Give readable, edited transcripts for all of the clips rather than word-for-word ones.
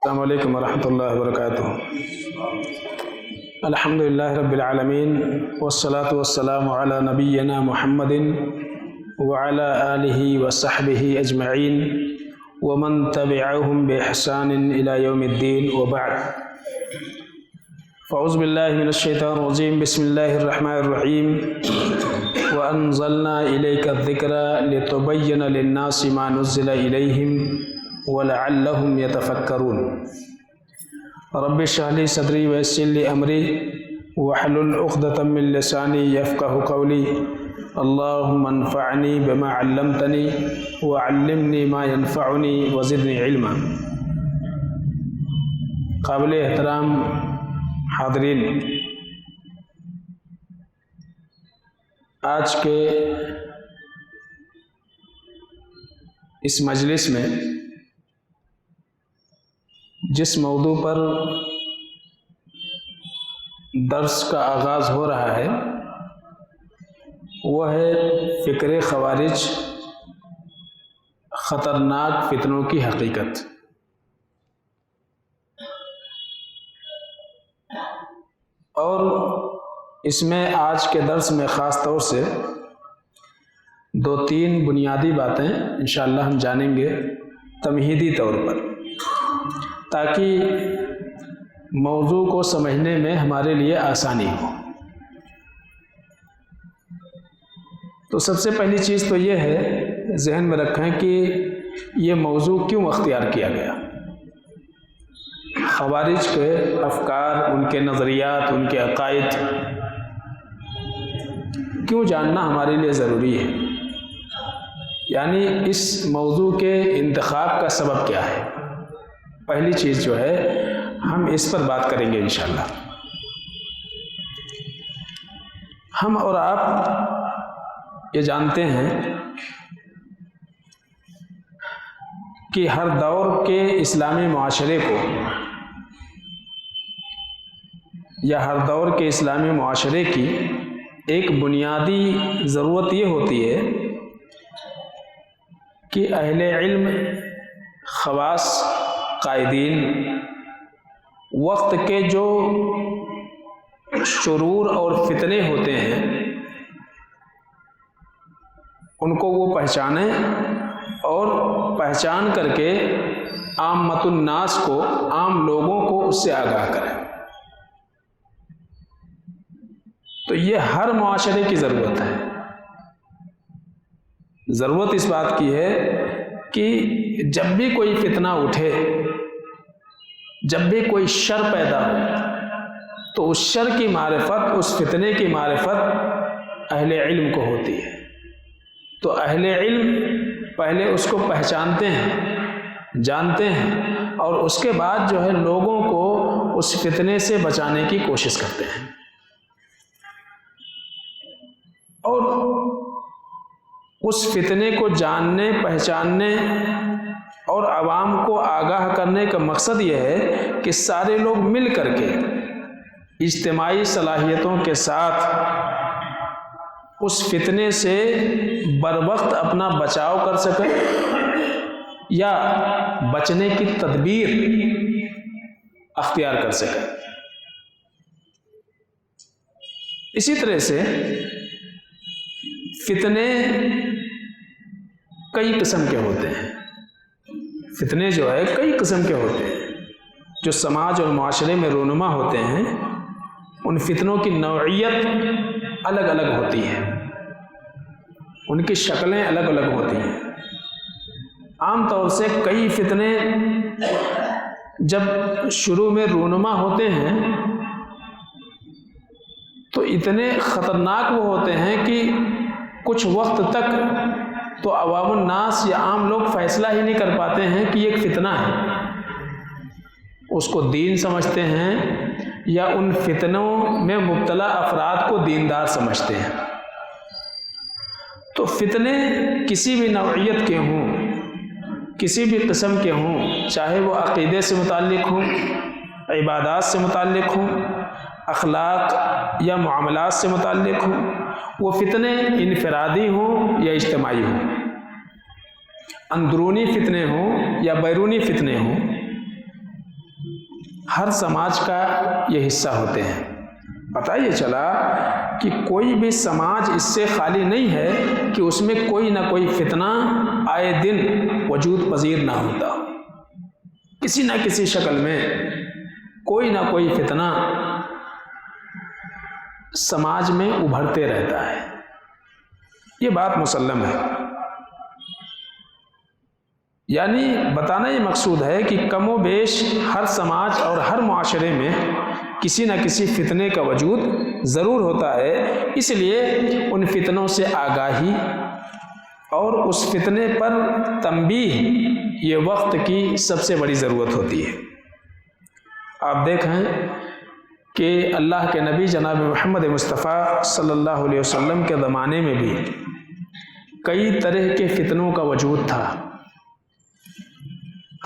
السلام علیکم ورحمۃ اللہ وبرکاتہ۔ الحمدللہ رب العالمین والصلاة والسلام علی نبینا محمد وعلی آلہ وصحبہ اجمعین ومن تبعہم بإحسان الی یوم الدین وبعد۔ فاعوذ باللہ من الشیطان الرجیم، بسم اللہ الرحمن الرحیم۔ وانزلنا الیک الذکر لتبین للناس ما نزل الیہم وَلَعَلَّهُمْ يَتَفَكَّرُونَ رب اشرح لي صدری ويسر لي امری واحلل عقدۃ من لسانی یفقهوا قولی اللهم انفعنی بما علمتنی وعلمنی ما ينفعنی وزدنی علما۔ قابل احترام حاضرین، آج کے اس مجلس میں جس موضوع پر درس کا آغاز ہو رہا ہے وہ ہے فکر خوارج، خطرناک فتنوں کی حقیقت۔ اور اس میں آج کے درس میں خاص طور سے دو تین بنیادی باتیں انشاءاللہ ہم جانیں گے تمہیدی طور پر، تاکہ موضوع کو سمجھنے میں ہمارے لیے آسانی ہو۔ تو سب سے پہلی چیز تو یہ ہے، ذہن میں رکھیں کہ یہ موضوع کیوں اختیار کیا گیا۔ خوارج کے افکار، ان کے نظریات، ان کے عقائد کیوں جاننا ہمارے لیے ضروری ہے، یعنی اس موضوع کے انتخاب کا سبب کیا ہے۔ پہلی چیز جو ہے ہم اس پر بات کریں گے انشاءاللہ۔ ہم اور آپ یہ جانتے ہیں کہ ہر دور کے اسلامی معاشرے کو یا ہر دور کے اسلامی معاشرے کی ایک بنیادی ضرورت یہ ہوتی ہے کہ اہل علم، خواص، قائدین وقت کے جو شرور اور فتنے ہوتے ہیں ان کو وہ پہچانیں اور پہچان کر کے عامۃ الناس کو، عام لوگوں کو اس سے آگاہ کریں۔ تو یہ ہر معاشرے کی ضرورت ہے۔ ضرورت اس بات کی ہے کہ جب بھی کوئی فتنہ اٹھے، جب بھی کوئی شر پیدا ہو، تو اس شر کی معرفت، اس فتنے کی معرفت اہل علم کو ہوتی ہے۔ تو اہل علم پہلے اس کو پہچانتے ہیں، جانتے ہیں، اور اس کے بعد جو ہے لوگوں کو اس فتنے سے بچانے کی کوشش کرتے ہیں۔ اور اس فتنے کو جاننے، پہچاننے اور عوام کو آگاہ کرنے کا مقصد یہ ہے کہ سارے لوگ مل کر کے اجتماعی صلاحیتوں کے ساتھ اس فتنے سے بروقت اپنا بچاؤ کر سکیں یا بچنے کی تدبیر اختیار کر سکیں۔ اسی طرح سے فتنے کئی قسم کے ہوتے ہیں۔ فتنے جو ہے کئی قسم کے ہوتے ہیں جو سماج اور معاشرے میں رونما ہوتے ہیں۔ ان فتنوں کی نوعیت الگ الگ ہوتی ہے، ان کی شکلیں الگ الگ ہوتی ہیں۔ عام طور سے کئی فتنے جب شروع میں رونما ہوتے ہیں تو اتنے خطرناک وہ ہوتے ہیں کہ کچھ وقت تک تو عوام الناس یا عام لوگ فیصلہ ہی نہیں کر پاتے ہیں کہ یہ ایک فتنہ ہے۔ اس کو دین سمجھتے ہیں یا ان فتنوں میں مبتلا افراد کو دیندار سمجھتے ہیں۔ تو فتنے کسی بھی نوعیت کے ہوں، کسی بھی قسم کے ہوں، چاہے وہ عقیدے سے متعلق ہوں، عبادات سے متعلق ہوں، اخلاق یا معاملات سے متعلق ہوں، وہ فتنے انفرادی ہوں یا اجتماعی ہوں، اندرونی فتنے ہوں یا بیرونی فتنے ہوں، ہر سماج کا یہ حصہ ہوتے ہیں۔ پتہ یہ چلا کہ کوئی بھی سماج اس سے خالی نہیں ہے کہ اس میں کوئی نہ کوئی فتنہ آئے دن وجود پذیر نہ ہوتا ہو، کسی نہ کسی شکل میں کوئی نہ کوئی فتنہ سماج میں ابھرتے رہتا ہے، یہ بات مسلم ہے۔ یعنی بتانا یہ مقصود ہے کہ کم و بیش ہر سماج اور ہر معاشرے میں کسی نہ کسی فتنے کا وجود ضرور ہوتا ہے، اس لیے ان فتنوں سے آگاہی اور اس فتنے پر تنبیہ یہ وقت کی سب سے بڑی ضرورت ہوتی ہے۔ آپ دیکھیں کہ اللہ کے نبی جناب محمد مصطفیٰ صلی اللہ علیہ وسلم کے زمانے میں بھی کئی طرح کے فتنوں کا وجود تھا۔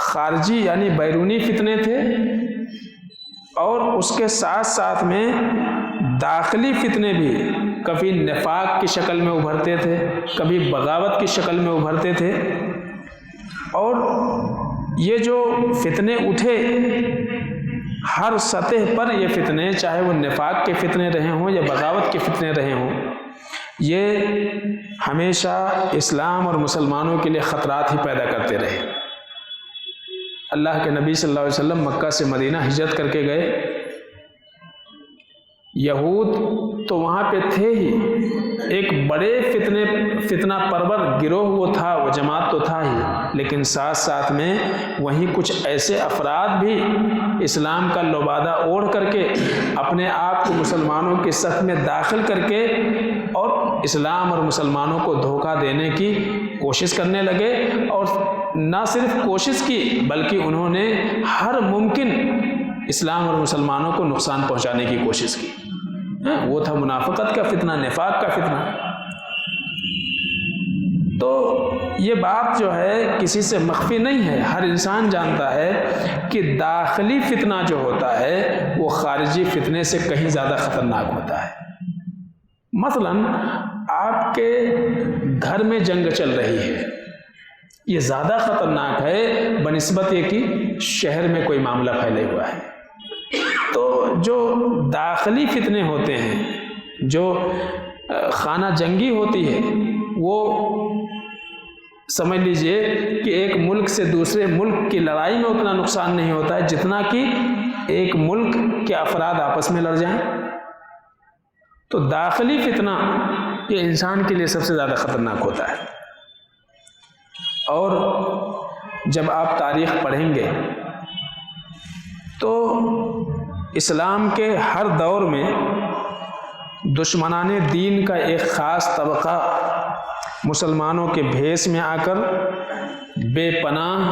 خارجی یعنی بیرونی فتنے تھے، اور اس کے ساتھ ساتھ میں داخلی فتنے بھی کبھی نفاق کی شکل میں ابھرتے تھے، کبھی بغاوت کی شکل میں ابھرتے تھے۔ اور یہ جو فتنے اٹھے ہر سطح پر، یہ فتنے چاہے وہ نفاق کے فتنے رہے ہوں یا بغاوت کے فتنے رہے ہوں، یہ ہمیشہ اسلام اور مسلمانوں کے لیے خطرات ہی پیدا کرتے رہے۔ اللہ کے نبی صلی اللہ علیہ وسلم مکہ سے مدینہ ہجرت کر کے گئے، یہود تو وہاں پہ تھے ہی، ایک بڑے فتنہ پرور گروہ وہ تھا، وہ جماعت تو تھا ہی، لیکن ساتھ ساتھ میں وہیں کچھ ایسے افراد بھی اسلام کا لبادہ اوڑھ کر کے اپنے آپ کو مسلمانوں کے صف میں داخل کر کے اور اسلام اور مسلمانوں کو دھوکہ دینے کی کوشش کرنے لگے، اور نہ صرف کوشش کی بلکہ انہوں نے ہر ممکن اسلام اور مسلمانوں کو نقصان پہنچانے کی کوشش کی۔ وہ تھا منافقت کا فتنہ، نفاق کا فتنہ۔ تو یہ بات جو ہے کسی سے مخفی نہیں ہے، ہر انسان جانتا ہے کہ داخلی فتنہ جو ہوتا ہے وہ خارجی فتنے سے کہیں زیادہ خطرناک ہوتا ہے۔ مثلا آپ کے گھر میں جنگ چل رہی ہے، یہ زیادہ خطرناک ہے بنسبت یہ کہ شہر میں کوئی معاملہ پھیلے ہوا ہے۔ تو جو داخلی فتنے ہوتے ہیں، جو خانہ جنگی ہوتی ہے، وہ سمجھ لیجئے کہ ایک ملک سے دوسرے ملک کی لڑائی میں اتنا نقصان نہیں ہوتا ہے جتنا کہ ایک ملک کے افراد آپس میں لڑ جائیں۔ تو داخلی فتنہ یہ انسان کے لیے سب سے زیادہ خطرناک ہوتا ہے۔ اور جب آپ تاریخ پڑھیں گے تو اسلام کے ہر دور میں دشمنان دین کا ایک خاص طبقہ مسلمانوں کے بھیس میں آ کر بے پناہ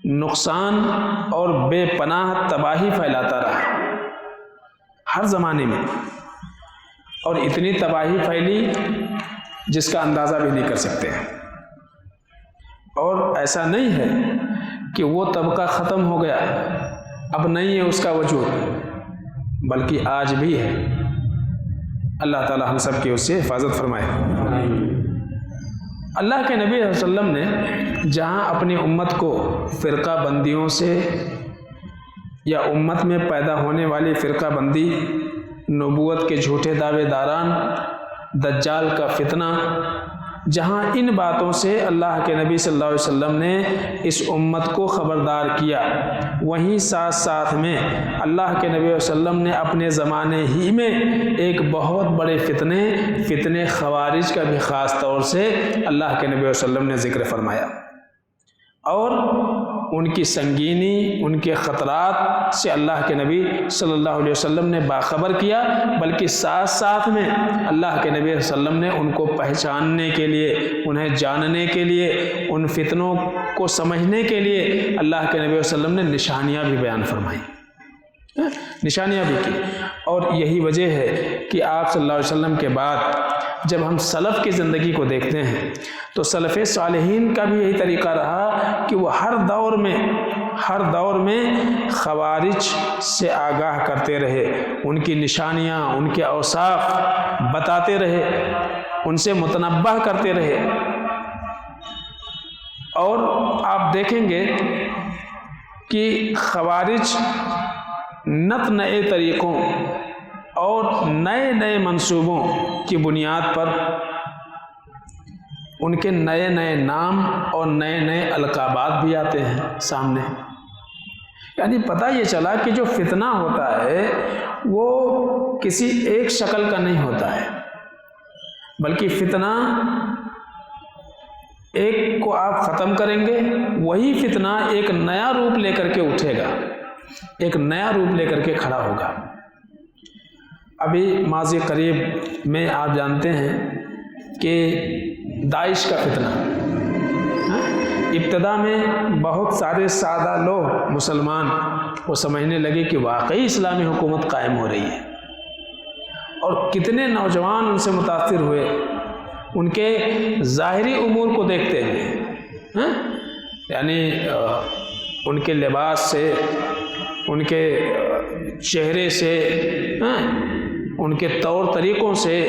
نقصان اور بے پناہ تباہی پھیلاتا رہا ہر زمانے میں، اور اتنی تباہی پھیلی جس کا اندازہ بھی نہیں کر سکتے ہیں۔ اور ایسا نہیں ہے کہ وہ طبقہ ختم ہو گیا، اب نہیں ہے اس کا وجود، بلکہ آج بھی ہے۔ اللہ تعالی ہم سب کی اس سے حفاظت فرمائے۔ اللہ کے نبی صلی اللہ علیہ وسلم نے جہاں اپنی امت کو فرقہ بندیوں سے یا امت میں پیدا ہونے والی فرقہ بندی، نبوت کے جھوٹے دعوے داران، دجال کا فتنہ، جہاں ان باتوں سے اللہ کے نبی صلی اللہ علیہ وسلم نے اس امت کو خبردار کیا، وہیں ساتھ ساتھ میں اللہ کے نبی صلی اللہ علیہ وسلم نے اپنے زمانے ہی میں ایک بہت بڑے فتنے خوارج کا بھی خاص طور سے اللہ کے نبی صلی اللہ علیہ وسلم نے ذکر فرمایا، اور ان کی سنگینی، ان کے خطرات سے اللہ کے نبی صلی اللہ علیہ وسلم نے باخبر کیا، بلکہ ساتھ ساتھ میں اللہ کے نبی صلی اللہ علیہ وسلم نے ان کو پہچاننے کے لیے، انہیں جاننے کے لیے، ان فتنوں کو سمجھنے کے لیے اللہ کے نبی صلی اللہ علیہ وسلم نے نشانیاں بھی بیان فرمائیں، نشانیاں بھی کی۔ اور یہی وجہ ہے کہ آپ صلی اللہ علیہ وسلم کے بعد جب ہم سلف کی زندگی کو دیکھتے ہیں تو سلف صالحین کا بھی یہی طریقہ رہا کہ وہ ہر دور میں خوارج سے آگاہ کرتے رہے، ان کی نشانیاں، ان کے اوصاف بتاتے رہے، ان سے متنبہ کرتے رہے۔ اور آپ دیکھیں گے کہ خوارج نت نئے طریقوں اور نئے نئے منصوبوں کی بنیاد پر ان کے نئے نئے نام اور نئے نئے القابات بھی آتے ہیں سامنے. یعنی پتہ یہ چلا کہ جو فتنہ ہوتا ہے وہ کسی ایک شکل کا نہیں ہوتا ہے، بلکہ فتنہ ایک کو آپ ختم کریں گے، وہی فتنہ ایک نیا روپ لے کر کے اٹھے گا، ایک نیا روپ لے کر کے کھڑا ہوگا. ابھی ماضی قریب میں آپ جانتے ہیں کہ داعش کا فتنہ، ابتدا میں بہت سارے سادہ لوگ مسلمان وہ سمجھنے لگے کہ واقعی اسلامی حکومت قائم ہو رہی ہے، اور کتنے نوجوان ان سے متاثر ہوئے ان کے ظاہری امور کو دیکھتے ہوئے، یعنی ان کے لباس سے، ان کے چہرے سے، ان کے طور طریقوں سے،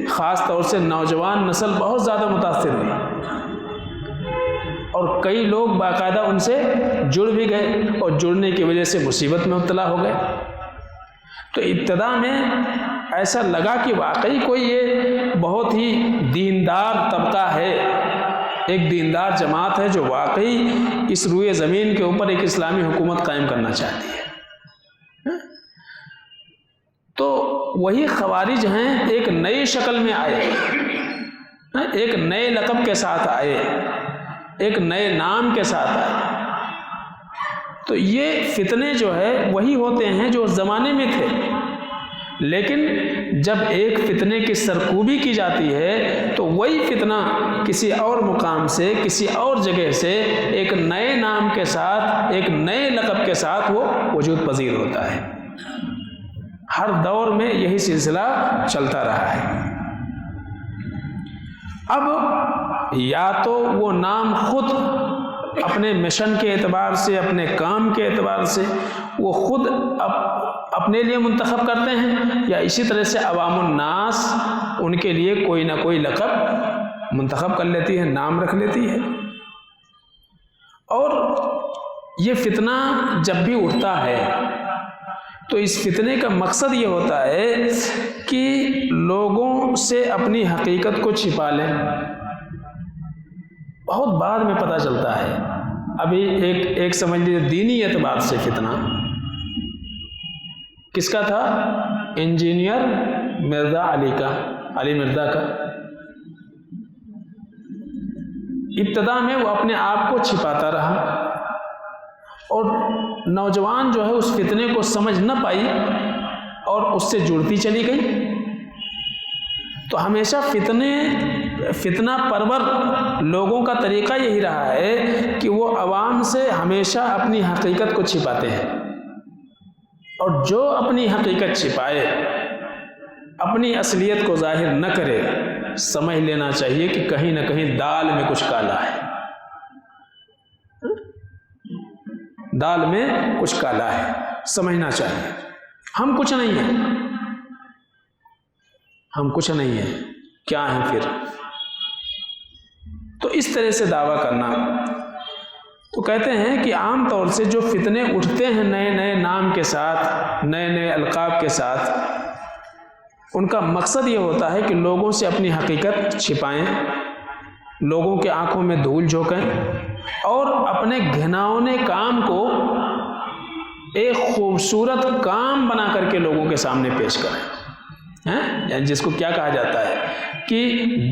خاص طور سے نوجوان نسل بہت زیادہ متاثر ہوئی، اور کئی لوگ باقاعدہ ان سے جڑ بھی گئے اور جڑنے کی وجہ سے مصیبت میں مبتلا ہو گئے. تو ابتدا میں ایسا لگا کہ واقعی کوئی یہ بہت ہی دیندار طبقہ ہے، ایک دیندار جماعت ہے جو واقعی اس روئے زمین کے اوپر ایک اسلامی حکومت قائم کرنا چاہتی ہے. تو وہی خوارج ہیں، ایک نئی شکل میں آئے، ایک نئے لقب کے ساتھ آئے، ایک نئے نام کے ساتھ آئے. تو یہ فتنے جو ہے وہی ہوتے ہیں جو اس زمانے میں تھے، لیکن جب ایک فتنے کی سرکوبی کی جاتی ہے تو وہی فتنہ کسی اور مقام سے، کسی اور جگہ سے ایک نئے نام کے ساتھ، ایک نئے لقب کے ساتھ وہ وجود پذیر ہوتا ہے. ہر دور میں یہی سلسلہ چلتا رہا ہے. اب یا تو وہ نام خود اپنے مشن کے اعتبار سے، اپنے کام کے اعتبار سے وہ خود اپنے لیے منتخب کرتے ہیں، یا اسی طرح سے عوام الناس ان کے لیے کوئی نہ کوئی لقب منتخب کر لیتی ہے، نام رکھ لیتی ہے. اور یہ فتنہ جب بھی اٹھتا ہے تو اس فتنے کا مقصد یہ ہوتا ہے کہ لوگوں سے اپنی حقیقت کو چھپا لیں. بہت بعد میں پتہ چلتا ہے. ابھی ایک سمجھ لیجیے دینی اعتبار سے فتنہ کس کا تھا؟ انجینئر مرزا علی مرزا کا. ابتدا میں وہ اپنے آپ کو چھپاتا رہا اور نوجوان جو ہے اس فتنے کو سمجھ نہ پائی اور اس سے جڑتی چلی گئی. تو ہمیشہ فتنہ پرور لوگوں کا طریقہ یہی رہا ہے کہ وہ عوام سے ہمیشہ اپنی حقیقت کو چھپاتے ہیں، اور جو اپنی حقیقت چھپائے، اپنی اصلیت کو ظاہر نہ کرے، سمجھ لینا چاہیے کہ کہیں نہ کہیں دال میں کچھ کالا ہے، دال میں کچھ کالا ہے. سمجھنا چاہیے ہم کچھ نہیں ہیں، ہم کچھ نہیں ہیں، کیا ہیں پھر؟ تو اس طرح سے دعویٰ کرنا. تو کہتے ہیں کہ عام طور سے جو فتنے اٹھتے ہیں نئے نئے نام کے ساتھ، نئے نئے القاب کے ساتھ، ان کا مقصد یہ ہوتا ہے کہ لوگوں سے اپنی حقیقت چھپائیں، لوگوں کے آنکھوں میں دھول جھونکیں، اور اپنے گھناؤنے کام کو ایک خوبصورت کام بنا کر کے لوگوں کے سامنے پیش کریں. یعنی جس کو کیا کہا جاتا ہے کہ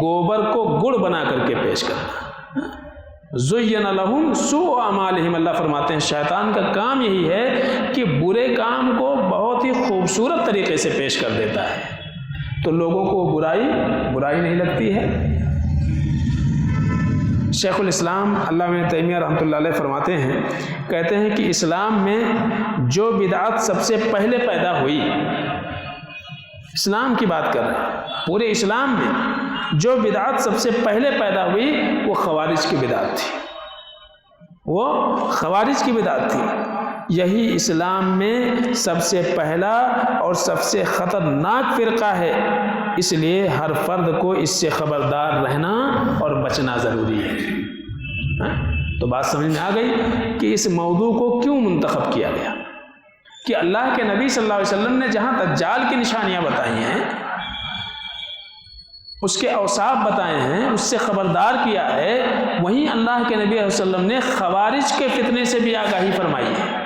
گوبر کو گڑ بنا کر کے پیش کرنا. زین لہم سوء اعمالہم، اللہ فرماتے ہیں شیطان کا کام یہی ہے کہ برے کام کو بہت ہی خوبصورت طریقے سے پیش کر دیتا ہے، تو لوگوں کو برائی نہیں لگتی ہے. شیخ الاسلام علامہ ابن تیمیہ رحمۃ اللہ علیہ فرماتے ہیں، کہتے ہیں کہ اسلام میں جو بدعت سب سے پہلے پیدا ہوئی، اسلام کی بات کر رہے ہیں، پورے اسلام میں جو بدعت سب سے پہلے پیدا ہوئی وہ خوارج کی بدعت تھی، وہ خوارج کی بدعت تھی. یہی اسلام میں سب سے پہلا اور سب سے خطرناک فرقہ ہے، اس لیے ہر فرد کو اس سے خبردار رہنا اور بچنا ضروری ہے. تو بات سمجھ میں آ گئی کہ اس موضوع کو کیوں منتخب کیا گیا، کہ اللہ کے نبی صلی اللہ علیہ وسلم نے جہاں دجال کی نشانیاں بتائی ہیں، اس کے اوصاف بتائے ہیں، اس سے خبردار کیا ہے، وہیں اللہ کے نبی علیہ وسلم نے خوارج کے فتنے سے بھی آگاہی فرمائی ہے،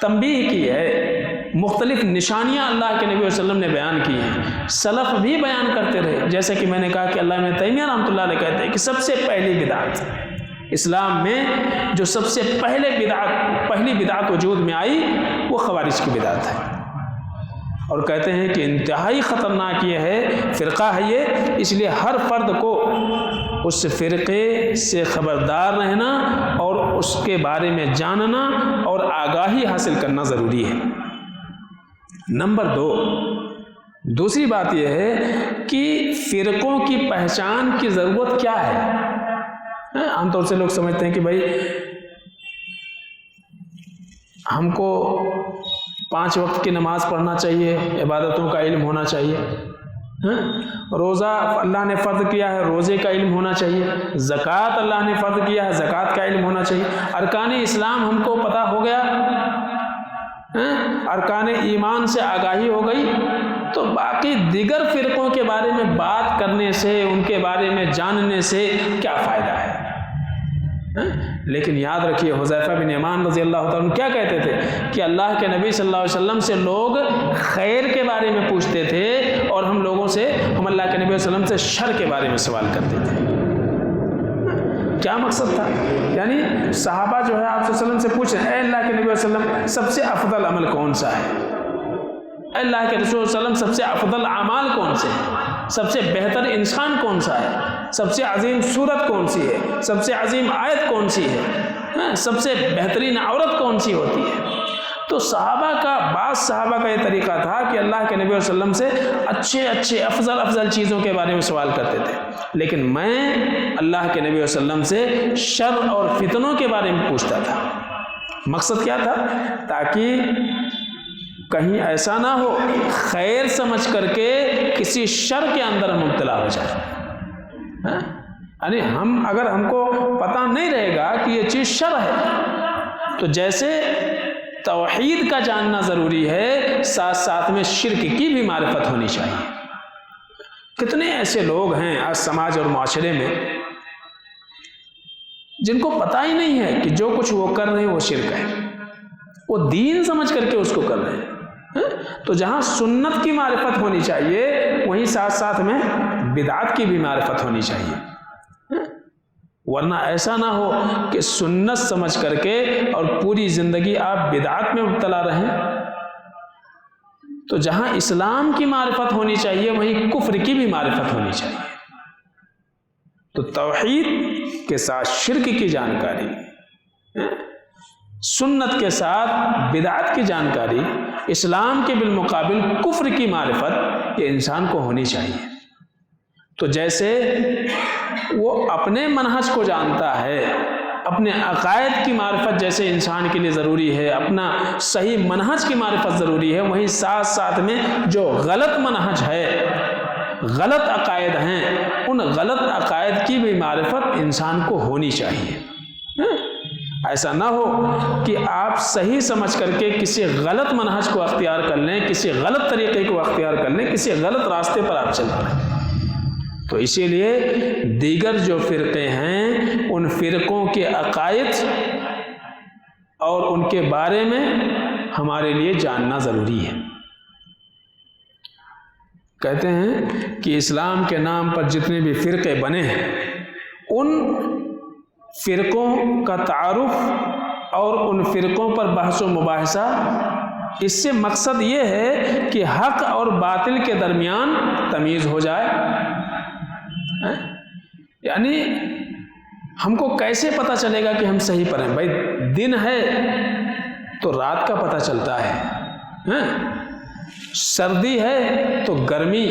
تنبیہ کی ہے، مختلف نشانیاں اللہ کے نبی علیہ وسلم نے بیان کی ہیں، سلف بھی بیان کرتے رہے، جیسے کہ میں نے کہا کہ علامہ ابن تیمیہ رحمۃ اللہ علیہ کہتے ہیں کہ سب سے پہلی بدعت اسلام میں جو سب سے پہلی بدعت وجود میں آئی وہ خوارج کی بدعت ہے، اور کہتے ہیں کہ انتہائی خطرناک یہ ہے، فرقہ ہے یہ، اس لیے ہر فرد کو اس فرقے سے خبردار رہنا اور اس کے بارے میں جاننا اور آگاہی حاصل کرنا ضروری ہے۔ نمبر 2، دوسری بات یہ ہے کہ فرقوں کی پہچان کی ضرورت کیا ہے۔ عام طور سے لوگ سمجھتے ہیں کہ بھائی ہم کو 5 وقت کی نماز پڑھنا چاہیے، عبادتوں کا علم ہونا چاہیے، روزہ اللہ نے فرض کیا ہے، روزے کا علم ہونا چاہیے، زکوٰۃ اللہ نے فرض کیا ہے، زکوٰۃ کا علم ہونا چاہیے، ارکان اسلام ہم کو پتہ ہو گیا، ارکان ایمان سے آگاہی ہو گئی، تو باقی دیگر فرقوں کے بارے میں بات کرنے سے، ان کے بارے میں جاننے سے کیا فائدہ ہے۔ لیکن یاد رکھیے حذیفہ بن یمان رضی اللہ تعالیٰ عنہ کیا کہتے تھے کہ اللہ کے نبی صلی اللہ علیہ وسلم سے لوگ خیر کے بارے میں پوچھتے تھے اور ہم اللہ کے نبی علیہ وسلم سے شر کے بارے میں سوال کرتے تھے۔ کیا مقصد تھا؟ یعنی صحابہ جو ہے آپ صلی اللہ علیہ وسلم سے پوچھ رہے ہیں، اے اللہ کے نبی علیہ وسلم سب سے افضل عمل کون سا ہے؟ اے اللہ کے رسول صلی اللہ علیہ وسلم سب سے افضل اعمال کون سے ہیں؟ سب سے بہتر انسان کون سا ہے؟ سب سے عظیم صورت کون سی ہے؟ سب سے عظیم آیت کون سی ہے؟ سب سے بہترین عورت کون سی ہوتی ہے؟ تو بعض صحابہ کا یہ طریقہ تھا کہ اللہ کے نبی علیہ وسلم سے اچھے افضل چیزوں کے بارے میں سوال کرتے تھے، لیکن میں اللہ کے نبی علیہ وسلم سے شر اور فتنوں کے بارے میں پوچھتا تھا۔ مقصد کیا تھا؟ تاکہ کہیں ایسا نہ ہو خیر سمجھ کر کے کسی شر کے اندر ہم مبتلا ہو جائے۔ یعنی اگر ہم کو پتہ نہیں رہے گا کہ یہ چیز شر ہے، تو جیسے توحید کا جاننا ضروری ہے، ساتھ ساتھ میں شرک کی بھی معرفت ہونی چاہیے۔ کتنے ایسے لوگ ہیں آج سماج اور معاشرے میں جن کو پتہ ہی نہیں ہے کہ جو کچھ وہ کر رہے ہیں وہ شرک ہے، وہ دین سمجھ کر کے اس کو کر رہے ہیں۔ تو جہاں سنت کی معرفت ہونی چاہیے، وہیں ساتھ ساتھ میں بدعت کی بھی معرفت ہونی چاہیے، ورنہ ایسا نہ ہو کہ سنت سمجھ کر کے اور پوری زندگی آپ بدعت میں مبتلا رہیں۔ تو جہاں اسلام کی معرفت ہونی چاہیے، وہیں کفر کی بھی معرفت ہونی چاہیے۔ تو توحید کے ساتھ شرک کی جانکاری، سنت کے ساتھ بدعت کی جانکاری، اسلام کے بالمقابل کفر کی معرفت یہ انسان کو ہونی چاہیے۔ تو جیسے وہ اپنے منہج کو جانتا ہے، اپنے عقائد کی معرفت جیسے انسان کے لیے ضروری ہے، اپنا صحیح منہج کی معرفت ضروری ہے، وہیں ساتھ ساتھ میں جو غلط منہج ہے، غلط عقائد ہیں، ان غلط عقائد کی بھی معرفت انسان کو ہونی چاہیے۔ ایسا نہ ہو کہ آپ صحیح سمجھ کر کے کسی غلط منہج کو اختیار کر لیں، کسی غلط طریقے کو اختیار کر لیں، کسی غلط راستے پر آپ چل پڑیں۔ تو اسی لیے دیگر جو فرقے ہیں، ان فرقوں کے عقائد اور ان کے بارے میں ہمارے لیے جاننا ضروری ہے۔ کہتے ہیں کہ اسلام کے نام پر جتنے بھی فرقے بنے ہیں، ان فرقوں کا تعارف اور ان فرقوں پر بحث و مباحثہ، اس سے مقصد یہ ہے کہ حق اور باطل کے درمیان تمیز ہو جائے۔ یعنی ہم کو کیسے پتہ چلے گا کہ ہم صحیح پر ہیں؟ بھائی دن ہے تو رات کا پتہ چلتا ہے، سردی ہے تو گرمی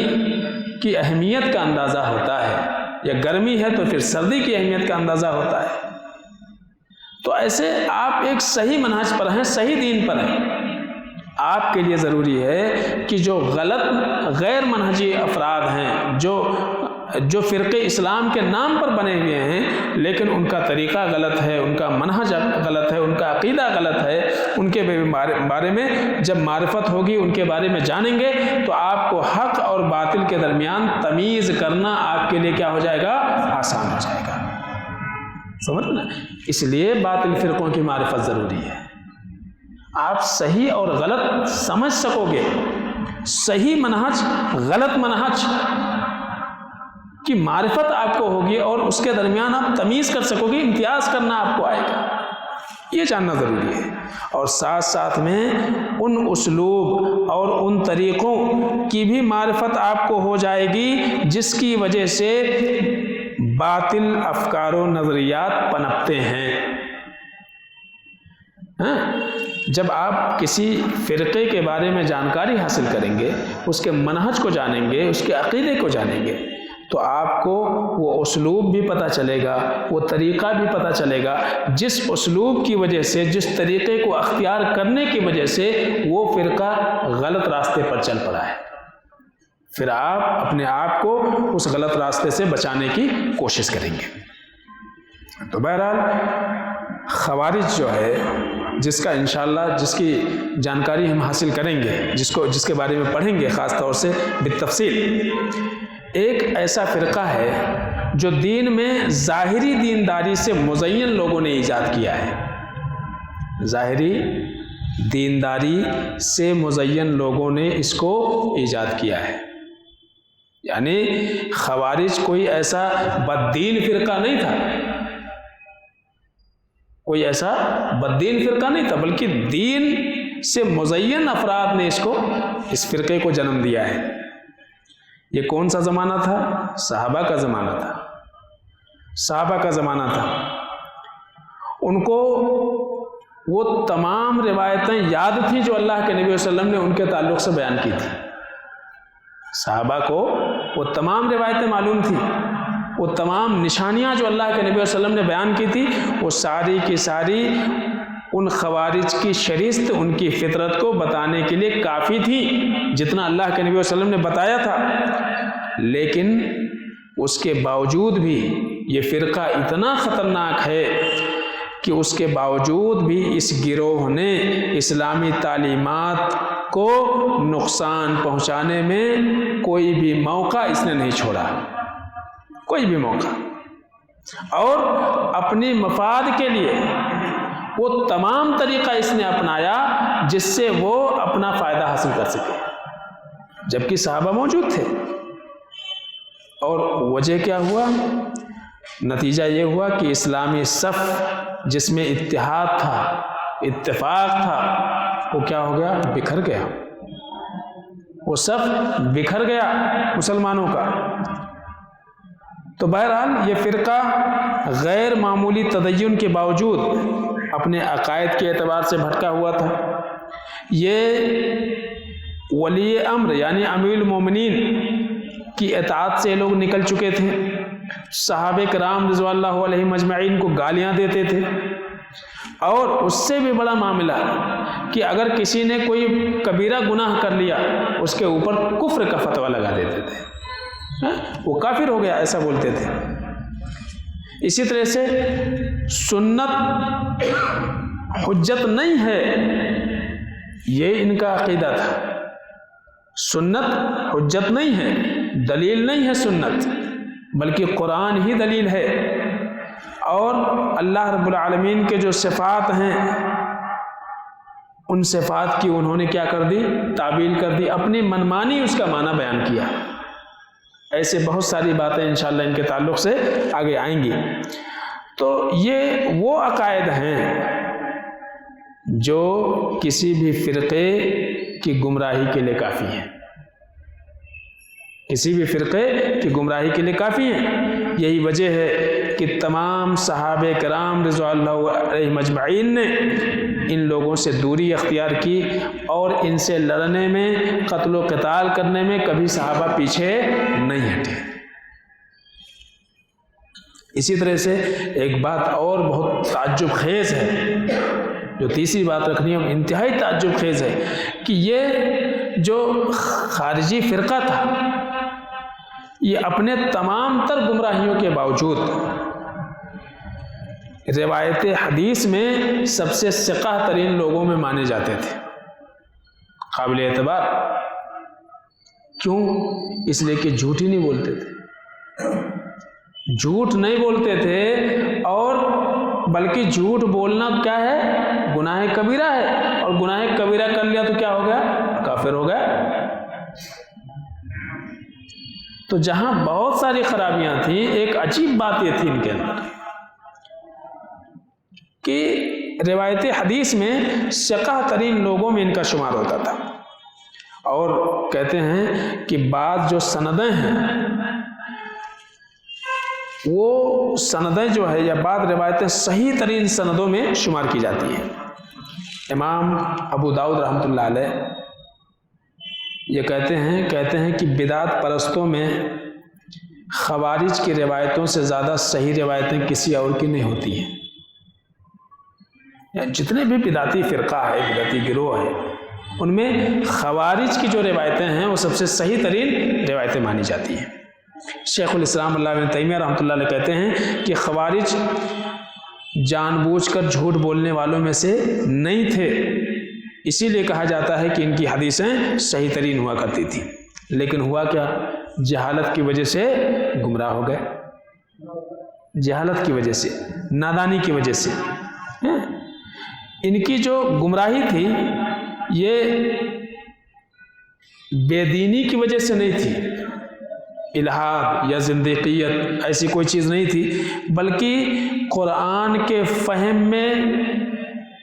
کی اہمیت کا اندازہ ہوتا ہے، یا گرمی ہے تو پھر سردی کی اہمیت کا اندازہ ہوتا ہے۔ تو ایسے آپ ایک صحیح منہج پر ہیں، صحیح دین پر ہیں۔ آپ کے لیے ضروری ہے کہ جو غلط غیر منہجی افراد ہیں، جو جو فرقے اسلام کے نام پر بنے ہوئے ہیں لیکن ان کا طریقہ غلط ہے، ان کا منہج غلط ہے، ان کا عقیدہ غلط ہے، ان کے بارے میں جب معرفت ہوگی، ان کے بارے میں جانیں گے تو آپ کو حق اور باطل کے درمیان تمیز کرنا آپ کے لیے کیا ہو جائے گا؟ آسان ہو جائے گا۔ سمجھ نا؟ اس لیے باطل فرقوں کی معرفت ضروری ہے۔ آپ صحیح اور غلط سمجھ سکو گے، صحیح منہج غلط منہج کی معرفت آپ کو ہوگی اور اس کے درمیان آپ تمیز کر سکو گے، امتیاز کرنا آپ کو آئے گا، یہ جاننا ضروری ہے۔ اور ساتھ ساتھ میں ان اسلوب اور ان طریقوں کی بھی معرفت آپ کو ہو جائے گی جس کی وجہ سے باطل افکار و نظریات پنپتے ہیں۔ جب آپ کسی فرقے کے بارے میں جانکاری حاصل کریں گے، اس کے منہج کو جانیں گے، اس کے عقیدے کو جانیں گے، تو آپ کو وہ اسلوب بھی پتہ چلے گا، وہ طریقہ بھی پتہ چلے گا جس اسلوب کی وجہ سے، جس طریقے کو اختیار کرنے کی وجہ سے وہ فرقہ غلط راستے پر چل پڑا ہے۔ پھر آپ اپنے آپ کو اس غلط راستے سے بچانے کی کوشش کریں گے۔ تو بہرحال خوارج جو ہے، جس کا انشاءاللہ جس کی جانکاری ہم حاصل کریں گے، جس کے بارے میں پڑھیں گے خاص طور سے بالتفصیل، ایک ایسا فرقہ ہے جو دین میں ظاہری دینداری سے مزین لوگوں نے ایجاد کیا ہے۔ ظاہری دینداری سے مزین لوگوں نے اس کو ایجاد کیا ہے، یعنی خوارج کوئی ایسا بددین فرقہ نہیں تھا، کوئی ایسا بددین فرقہ نہیں تھا، بلکہ دین سے مزین افراد نے اس فرقے کو جنم دیا ہے۔ یہ کون سا زمانہ تھا؟ صحابہ کا زمانہ تھا، صحابہ کا زمانہ تھا۔ ان کو وہ تمام روایتیں یاد تھیں جو اللہ کے نبی صلی اللہ علیہ وسلم نے ان کے تعلق سے بیان کی تھی۔ صحابہ کو وہ تمام روایتیں معلوم تھیں، وہ تمام نشانیاں جو اللہ کے نبی صلی اللہ علیہ وسلم نے بیان کی تھی، وہ ساری کی ساری ان خوارج کی شریست، ان کی فطرت کو بتانے کے لیے کافی تھی جتنا اللہ کے نبی صلی اللہ علیہ وسلم نے بتایا تھا۔ لیکن اس کے باوجود بھی یہ فرقہ اتنا خطرناک ہے کہ اس کے باوجود بھی اس گروہ نے اسلامی تعلیمات کو نقصان پہنچانے میں کوئی بھی موقع اس نے نہیں چھوڑا، کوئی بھی موقع، اور اپنی مفاد کے لیے وہ تمام طریقہ اس نے اپنایا جس سے وہ اپنا فائدہ حاصل کر سکے، جبکہ صحابہ موجود تھے۔ اور وجہ کیا ہوا؟ نتیجہ یہ ہوا کہ اسلامی صف جس میں اتحاد تھا، اتفاق تھا، وہ کیا ہو گیا؟ بکھر گیا۔ وہ صف بکھر گیا مسلمانوں کا۔ تو بہرحال یہ فرقہ غیر معمولی تدین کے باوجود اپنے عقائد کے اعتبار سے بھٹکا ہوا تھا۔ یہ ولی امر یعنی امیر المومنین کی اطاعت سے لوگ نکل چکے تھے، صحابہ کرام رضوان اللہ علیہم اجمعین کو گالیاں دیتے تھے، اور اس سے بھی بڑا معاملہ کہ اگر کسی نے کوئی کبیرہ گناہ کر لیا اس کے اوپر کفر کا فتویٰ لگا دیتے تھے، وہ کافر ہو گیا ایسا بولتے تھے۔ اسی طرح سے سنت حجت نہیں ہے، یہ ان کا عقیدہ تھا۔ سنت حجت نہیں ہے، دلیل نہیں ہے سنت، بلکہ قرآن ہی دلیل ہے۔ اور اللہ رب العالمین کے جو صفات ہیں ان صفات کی انہوں نے کیا کر دی؟ تعبیل کر دی، اپنی منمانی اس کا معنی بیان کیا۔ ایسے بہت ساری باتیں انشاءاللہ ان کے تعلق سے آگے آئیں گی۔ تو یہ وہ عقائد ہیں جو کسی بھی فرقے کی گمراہی کے لیے کافی ہیں، کسی بھی فرقے کی گمراہی کے لیے کافی ہیں۔ یہی وجہ ہے کہ تمام صحابہ کرام رضوان اللہ علیہم اجمعین نے ان لوگوں سے دوری اختیار کی، اور ان سے لڑنے میں، قتل و قتال کرنے میں کبھی صحابہ پیچھے نہیں ہٹے۔ اسی طرح سے ایک بات اور بہت تعجب خیز ہے، جو تیسری بات رکھنی ہے، انتہائی تعجب خیز ہے کہ یہ جو خارجی فرقہ تھا، یہ اپنے تمام تر گمراہیوں کے باوجود روایت حدیث میں سب سے ثقہ ترین لوگوں میں مانے جاتے تھے، قابل اعتبار۔ کیوں؟ اس لیے کہ جھوٹ ہی نہیں بولتے تھے، جھوٹ نہیں بولتے تھے، اور بلکہ جھوٹ بولنا کیا ہے؟ گناہ کبیرہ ہے، اور گناہ کبیرہ کر لیا تو کیا ہو گیا؟ کافر ہو گیا۔ تو جہاں بہت ساری خرابیاں تھیں، ایک عجیب بات یہ تھی ان کے اندر کہ روایت حدیث میں ثقہ ترین لوگوں میں ان کا شمار ہوتا تھا، اور کہتے ہیں کہ بعض جو سندیں ہیں وہ سندیں جو ہے یا بعض روایتیں صحیح ترین سندوں میں شمار کی جاتی ہیں۔ امام ابو داؤد رحمۃ اللہ علیہ یہ کہتے ہیں کہ بدعت پرستوں میں خوارج کی روایتوں سے زیادہ صحیح روایتیں کسی اور کی نہیں ہوتی ہیں۔ جتنے بھی بدعتی فرقہ ہے، بدعتی گروہ ہے، ان میں خوارج کی جو روایتیں ہیں وہ سب سے صحیح ترین روایتیں مانی جاتی ہیں۔ شیخ الاسلام اللہ ابن تیمیہ رحمۃ اللہ علیہ کہتے ہیں کہ خوارج جان بوجھ کر جھوٹ بولنے والوں میں سے نہیں تھے، اسی لیے کہا جاتا ہے کہ ان کی حدیثیں صحیح ترین ہوا کرتی تھیں، لیکن ہوا کیا؟ جہالت کی وجہ سے گمراہ ہو گئے، جہالت کی وجہ سے، نادانی کی وجہ سے۔ ان کی جو گمراہی تھی یہ بے دینی کی وجہ سے نہیں تھی، الحاد یا زندیقیت ایسی کوئی چیز نہیں تھی، بلکہ قرآن کے فہم میں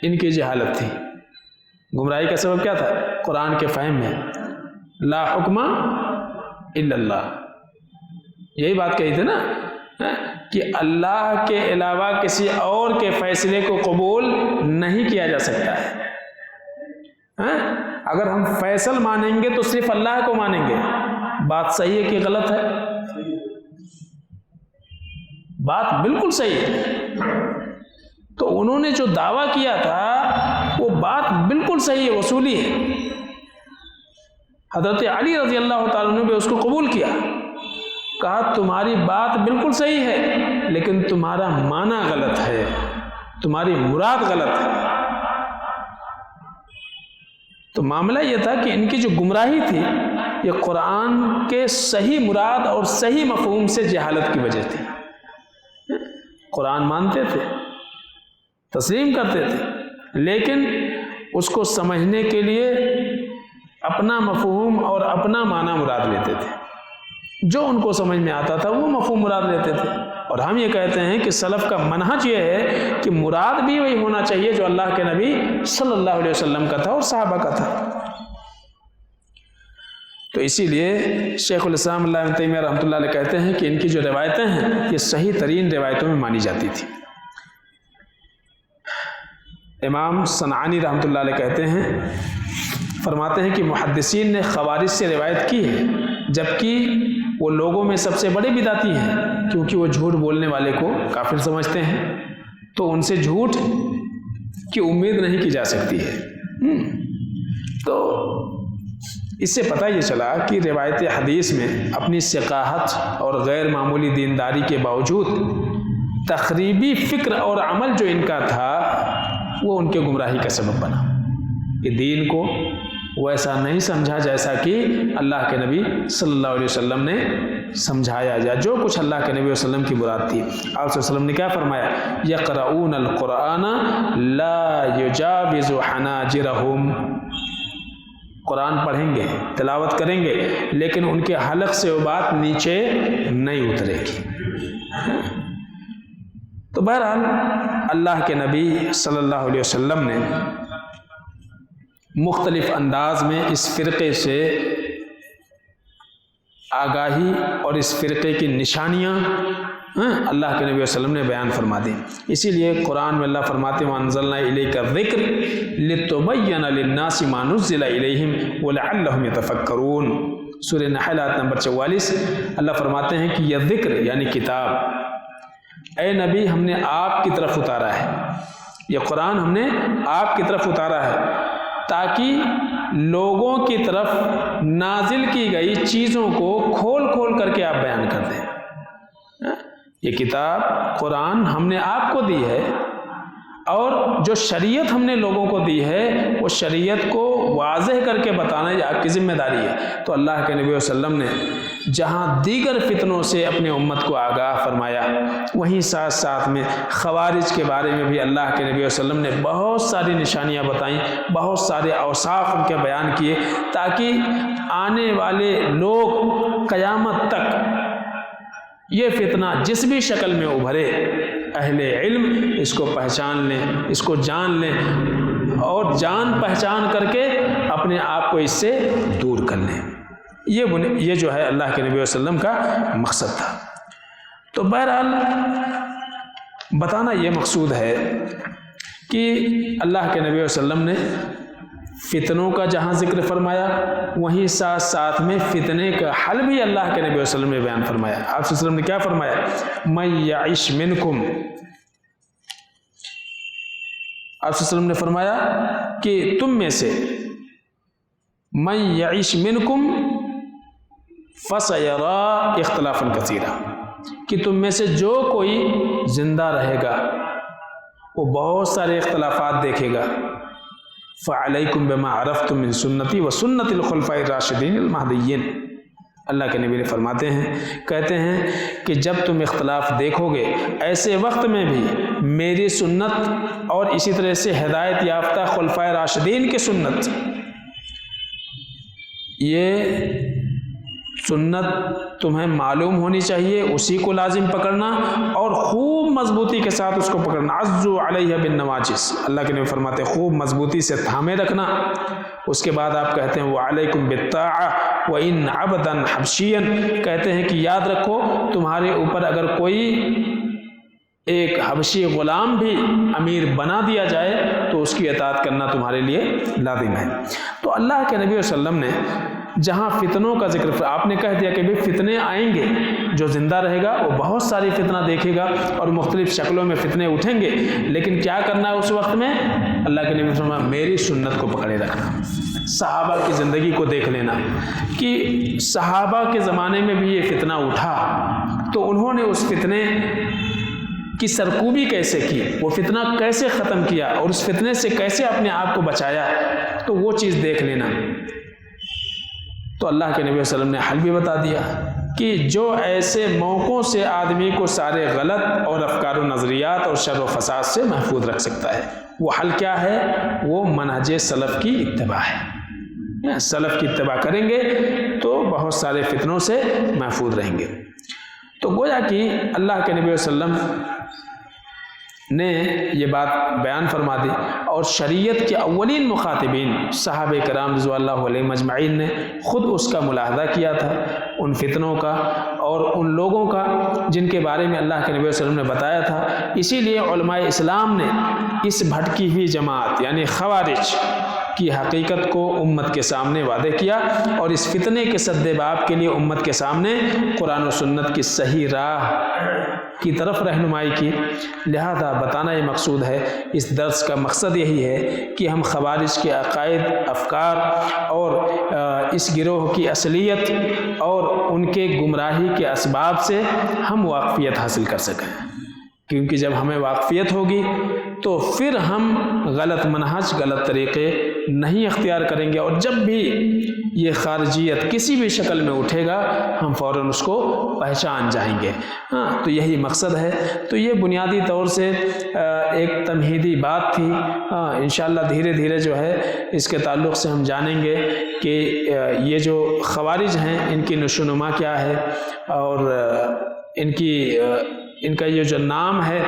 ان کی جہالت تھی۔ گمراہی کا سبب کیا تھا؟ قرآن کے فہم میں لا حکم الا اللہ، یہی بات کہی تھی نا کہ اللہ کے علاوہ کسی اور کے فیصلے کو قبول نہیں کیا جا سکتا ہے۔ اگر ہم فیصل مانیں گے تو صرف اللہ کو مانیں گے۔ بات صحیح ہے کہ غلط ہے؟ بات بالکل صحیح ہے۔ تو انہوں نے جو دعویٰ کیا تھا وہ بات بالکل صحیح ہے، وصولی ہے۔ حضرت علی رضی اللہ تعالیٰ نے بھی اس کو قبول کیا، کہا تمہاری بات بالکل صحیح ہے لیکن تمہارا معنی غلط ہے، تمہاری مراد غلط ہے۔ تو معاملہ یہ تھا کہ ان کی جو گمراہی تھی یہ قرآن کے صحیح مراد اور صحیح مفہوم سے جہالت کی وجہ تھی۔ قرآن مانتے تھے، تسلیم کرتے تھے، لیکن اس کو سمجھنے کے لیے اپنا مفہوم اور اپنا معنی مراد لیتے تھے، جو ان کو سمجھ میں آتا تھا وہ مفہوم مراد لیتے تھے۔ اور ہم یہ کہتے ہیں کہ سلف کا منہج یہ ہے کہ مراد بھی وہی ہونا چاہیے جو اللہ کے نبی صلی اللہ علیہ وسلم کا تھا اور صحابہ کا تھا۔ تو اسی لیے شیخ الاسلام اللہ ابن تیمیہ رحمۃ اللہ علیہ کہتے ہیں کہ ان کی جو روایتیں ہیں یہ صحیح ترین روایتوں میں مانی جاتی تھی۔ امام صنعانی رحمۃ اللہ علیہ کہتے ہیں، فرماتے ہیں کہ محدثین نے خوارج سے روایت کی ہے جبکہ وہ لوگوں میں سب سے بڑے بدعتی ہیں، کیونکہ وہ جھوٹ بولنے والے کو کافر سمجھتے ہیں، تو ان سے جھوٹ کی امید نہیں کی جا سکتی ہے۔ تو اس سے پتہ یہ چلا کہ روایت حدیث میں اپنی ثقاہت اور غیر معمولی دینداری کے باوجود تخریبی فکر اور عمل جو ان کا تھا وہ ان کے گمراہی کا سبب بنا، کہ دین کو ویسا نہیں سمجھا جیسا کہ اللہ کے نبی صلی اللہ علیہ وسلم نے سمجھایا جائے، جو کچھ اللہ کے نبی علیہ وسلم کی مراد تھی۔ آپ صلی اللہ علیہ وسلم نے کیا فرمایا؟ یقرؤون القرآن لا یجاوز حناجرہم، قرآن پڑھیں گے، تلاوت کریں گے، لیکن ان کے حلق سے وہ بات نیچے نہیں اترے گی۔ تو بہرحال اللہ کے نبی صلی اللہ علیہ وسلم نے مختلف انداز میں اس فرقے سے آگاہی اور اس فرقے کی نشانیاں اللہ کے نبی صلی اللہ علیہ وسلم نے بیان فرما دی۔ اسی لیے قرآن میں اللہ فرماتے ہیں وَأَنزَلْنَا إِلَيْكَ الذِّكْرَ لِتُبَيِّنَ لِلنَّاسِ مَا نُزِّلَ إِلَيْهِمْ وَلَعَلَّهُمْ يَتَفَكَّرُونَ۔ سورہ نحل آیت نمبر 44 اللہ فرماتے ہیں کہ یہ ذکر یعنی کتاب، اے نبی ہم نے آپ کی طرف اتارا ہے، یہ قرآن ہم نے آپ کی طرف اتارا ہے تاکہ لوگوں کی طرف نازل کی گئی چیزوں کو کھول کھول کر کے آپ بیان کر دیں۔ یہ کتاب قرآن ہم نے آپ کو دی ہے، اور جو شریعت ہم نے لوگوں کو دی ہے وہ شریعت کو واضح کر کے بتانا یہ آپ کی ذمہ داری ہے۔ تو اللہ کے نبی صلی اللہ علیہ وسلم نے جہاں دیگر فتنوں سے اپنے امت کو آگاہ فرمایا، وہیں ساتھ ساتھ میں خوارج کے بارے میں بھی اللہ کے نبی صلی اللہ علیہ وسلم نے بہت ساری نشانیاں بتائیں، بہت سارے اوصاف ان کے بیان کیے، تاکہ آنے والے لوگ قیامت تک یہ فتنہ جس بھی شکل میں ابھرے، اہل علم اس کو پہچان لیں، اس کو جان لیں، اور جان پہچان کر کے اپنے آپ کو اس سے دور کر لیں۔ یہ جو ہے اللہ کے نبی صلی اللہ علیہ وسلم کا مقصد تھا۔ تو بہرحال بتانا یہ مقصود ہے کہ اللہ کے نبی صلی اللہ علیہ وسلم نے فتنوں کا جہاں ذکر فرمایا، وہیں ساتھ ساتھ میں فتنے کا حل بھی اللہ کے نبی صلی اللہ علیہ وسلم نے بیان فرمایا۔ آپ صلی اللہ علیہ وسلم نے کیا فرمایا؟ من یعش منکم، آپ صلی اللہ علیہ وسلم نے فرمایا کہ تم میں سے من یعش منکم فسیری اختلافا کثیرا، کہ تم میں سے جو کوئی زندہ رہے گا وہ بہت سارے اختلافات دیکھے گا۔ فعلیکم بما عرفتم من سنتی و سنت الخلفاء الراشدین المہدیین، اللہ کے نبی نے فرماتے ہیں، کہتے ہیں کہ جب تم اختلاف دیکھو گے ایسے وقت میں بھی میری سنت اور اسی طرح سے ہدایت یافتہ خلفاء راشدین کی سنت، یہ سنت تمہیں معلوم ہونی چاہیے، اسی کو لازم پکڑنا اور خوب مضبوطی کے ساتھ اس کو پکڑنا۔ عضوا علیہ بالنواجذ، اللہ کے نبی فرماتے ہیں خوب مضبوطی سے تھامے رکھنا۔ اس کے بعد آپ کہتے ہیں وعلیکم بالطاعہ وان عبدا حبشیا، کہتے ہیں کہ یاد رکھو تمہارے اوپر اگر کوئی ایک حبشی غلام بھی امیر بنا دیا جائے تو اس کی اطاعت کرنا تمہارے لیے لازم ہے۔ تو اللہ کے نبی صلی اللہ علیہ وسلم نے جہاں فتنوں کا ذکر، آپ نے کہہ دیا کہ بھی فتنے آئیں گے، جو زندہ رہے گا وہ بہت ساری فتنہ دیکھے گا اور مختلف شکلوں میں فتنے اٹھیں گے، لیکن کیا کرنا ہے اس وقت میں؟ اللہ کے نبی صلی اللہ علیہ وسلم میری سنت کو پکڑے رکھنا، صحابہ کی زندگی کو دیکھ لینا کہ صحابہ کے زمانے میں بھی یہ فتنہ اٹھا تو انہوں نے اس فتنے کی سرکوبی کیسے کی، وہ فتنہ کیسے ختم کیا اور اس فتنے سے کیسے اپنے آپ کو بچایا، تو وہ چیز دیکھ لینا۔ تو اللہ کے نبی صلی اللہ علیہ وسلم نے حل بھی بتا دیا کہ جو ایسے موقعوں سے آدمی کو سارے غلط اور افکار و نظریات اور شر و فساد سے محفوظ رکھ سکتا ہے، وہ حل کیا ہے؟ وہ منہج سلف کی اتباع ہے۔ سلف کی اتباع کریں گے تو بہت سارے فتنوں سے محفوظ رہیں گے۔ تو گویا کہ اللہ کے نبی صلی اللہ علیہ وسلم نے یہ بات بیان فرما دی، اور شریعت کے اولین مخاطبین صحابہ کرام رضوان اللہ علیہم اجمعین نے خود اس کا ملاحظہ کیا تھا، ان فتنوں کا اور ان لوگوں کا جن کے بارے میں اللہ کے نبی صلی اللہ علیہ وسلم نے بتایا تھا۔ اسی لیے علماء اسلام نے اس بھٹکی ہوئی جماعت یعنی خوارج کی حقیقت کو امت کے سامنے واضح کیا، اور اس فتنے کے سد باب کے لیے امت کے سامنے قرآن و سنت کی صحیح راہ کی طرف رہنمائی کی۔ لہذا بتانا یہ مقصود ہے، اس درس کا مقصد یہی ہے کہ ہم خوارج کے عقائد، افکار اور اس گروہ کی اصلیت اور ان کے گمراہی کے اسباب سے ہم واقفیت حاصل کر سکیں، کیونکہ جب ہمیں واقفیت ہوگی تو پھر ہم غلط منہج، غلط طریقے نہیں اختیار کریں گے، اور جب بھی یہ خارجیت کسی بھی شکل میں اٹھے گا ہم فوراً اس کو پہچان جائیں گے۔ تو یہی مقصد ہے۔ تو یہ بنیادی طور سے ایک تمہیدی بات تھی۔ انشاءاللہ دھیرے دھیرے جو ہے اس کے تعلق سے ہم جانیں گے کہ یہ جو خوارج ہیں ان کی نشو و نما کیا ہے، اور ان کا یہ جو نام ہے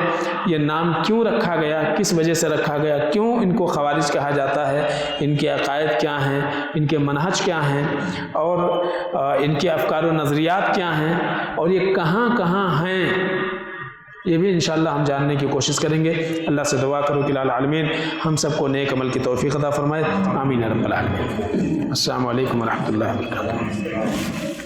یہ نام کیوں رکھا گیا، کس وجہ سے رکھا گیا، کیوں ان کو خوارج کہا جاتا ہے، ان کے عقائد کیا ہیں، ان کے منہج کیا ہیں، اور ان کے افکار و نظریات کیا ہیں، اور یہ کہاں کہاں ہیں، یہ بھی انشاءاللہ ہم جاننے کی کوشش کریں گے۔ اللہ سے دعا کرو کہ العالمین ہم سب کو نیک عمل کی توفیق عطا فرمائے، آمین یا رب العالمین۔ السلام علیکم ورحمۃ اللہ وبرکاتہ۔